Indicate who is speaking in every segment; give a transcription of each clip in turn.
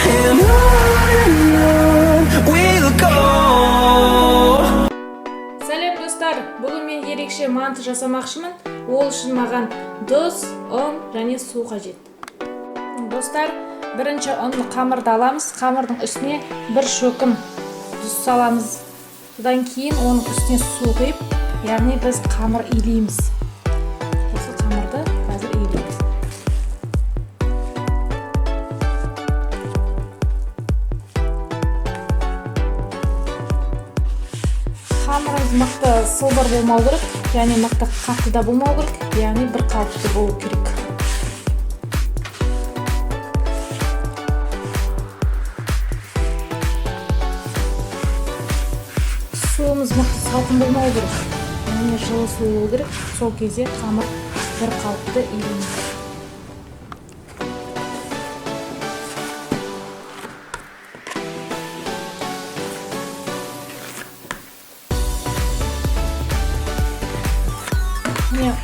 Speaker 1: and on we'll go.
Speaker 2: Сәлем достар, бүгін мен ерекше манты жасамақшымын. Ол үшін маған тұз, ұн және су қажет. Достар, бірінші ұнды қамырды аламыз. Қамырдың үстіне бір шөкім тұз саламыз. Содан кейін оның үстіне су құйып, яғни біз қамыр илейміз. Осы қамырды қазір илейміз. Қамырымыз мықты сылбыр болмау керек, яғни мықты қатты да болмау керек, яғни бір қалыпты болу керек. Суымыз мықты салқын болмау керек, яғни жылы су болу керек. Сол кезде қамыр бір қалыпты иленеді.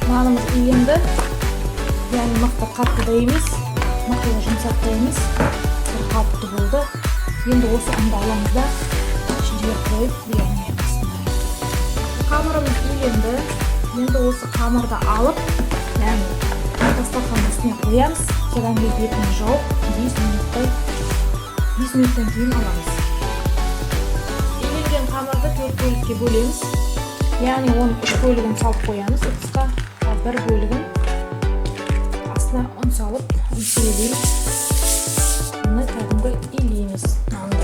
Speaker 2: Нанымыз иленді, яғни мықты қатты да емес, мықты жұмсақ та емес, бір қалыпты болды. Енді осы ұнды аламыз да ішіне қойып ұяңыз. Қамырымыз иленді. Енді осы қамырды алып, яғни дастарханның үстіне қоямыз. Содан кейін бетін жауып 5 минуттан кейін аламыз. Иленген қамырды 4 бөлікке бөлеміз. Яғни оның 3 бөлігін салып қоямыз ыдысқа, бір бөлігін астына ұн салып илейміз. Мұны кәдімгі илейміз нанды.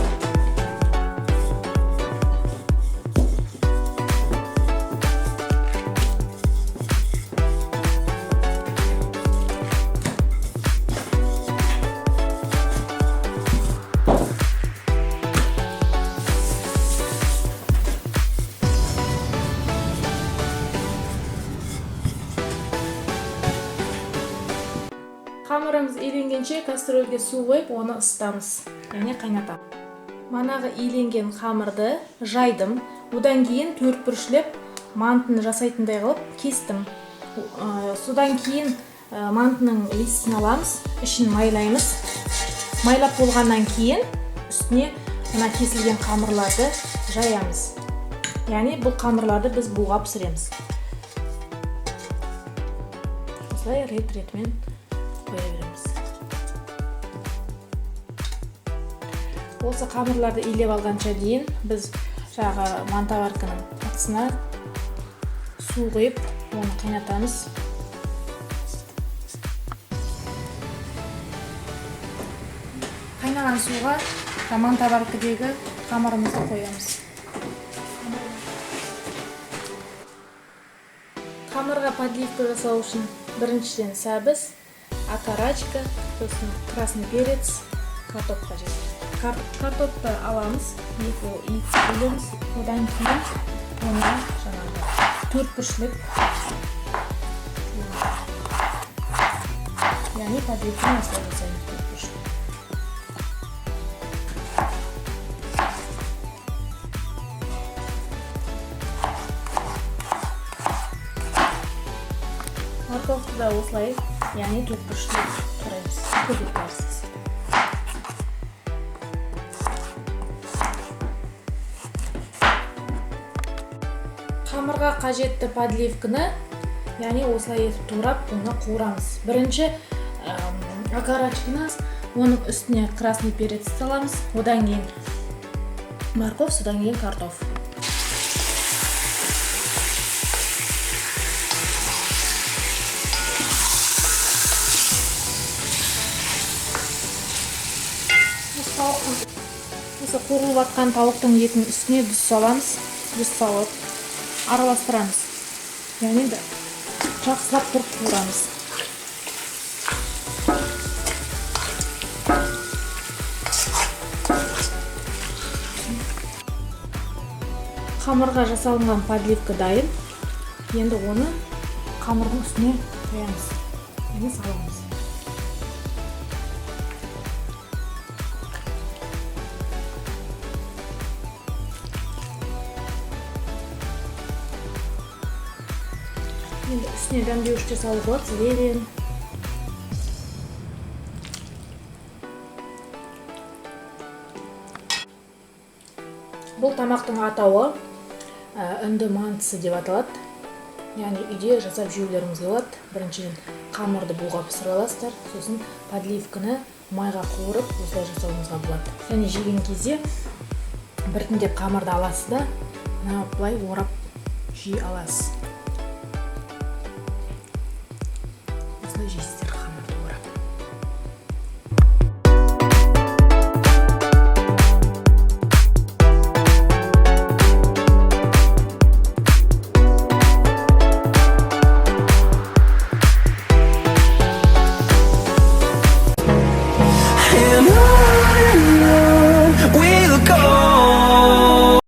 Speaker 2: Қамырымыз иленгенше кастрөлге су қойып, оны ысытамыз, яғни қайнатамыз. Манағы иленген қамырды жайдым, одан кейін төртбұрышлеп мантыны жасайтындай қылып кестім. Содан кейін мантының листін аламыз, ішін майлаймыз. Майлап болғаннан кейін үстіне мына кесілген қамырларды жаямыз. Яғни бұл қамырларды біз буға пісіреміз. Осылай рет-ретімен қоя береміз. Осы қамырларды илеп алғанша дейін біз жағы мантаварканың ыдысына су құйып, оны қайнатамыз. Қайнаған суға мантаваркадегі қамырымызды қоямыз. Қамырға подливка жасау үшін біріншіден сәбіз, окорочка, сосын красный перец, картоп қажет. Картопты аламыз, екі бөлеміз, одан кейін оны жаңағы төртбұрышлеп, яғни подливканы осылай жасаймыз төртбұрышлеп. Морковты да осылай, яғни төртбұрышлеп тураймыз, көбейтәрсіз. Қамырға қажетті подливканы, яғни осылай етіп турап, оны қуырамыз. Бірінші окорочканы, оның үстіне красный перец саламыз, одан кейін морковь, содан кейін картоп. Осы қуырылып жатқан тауықтың етін үстіне тұз саламыз. Тұз салып араластырамыз. Яғни жақсылап тұрып қуырамыз. Қамырға жасалынған подливка дайын. Енді оны қамырдың үстіне қоямыз. Яғни саламыз. Енді үстіне дәмдеуішке салып болады, зелен. Бұл тамақтың атауы үнді мантысы деп аталады. Яғни үйде жасап жеулеріңізге болады. Біріншіден қамырды буға пісіріп аласыздар, сосын подливканы майға қуырып осылай жасауыңызға болады. Және жеген кезде біртіндеп қамырды аласыз да, былай орап жей аласыз. Осылай жейсіздер.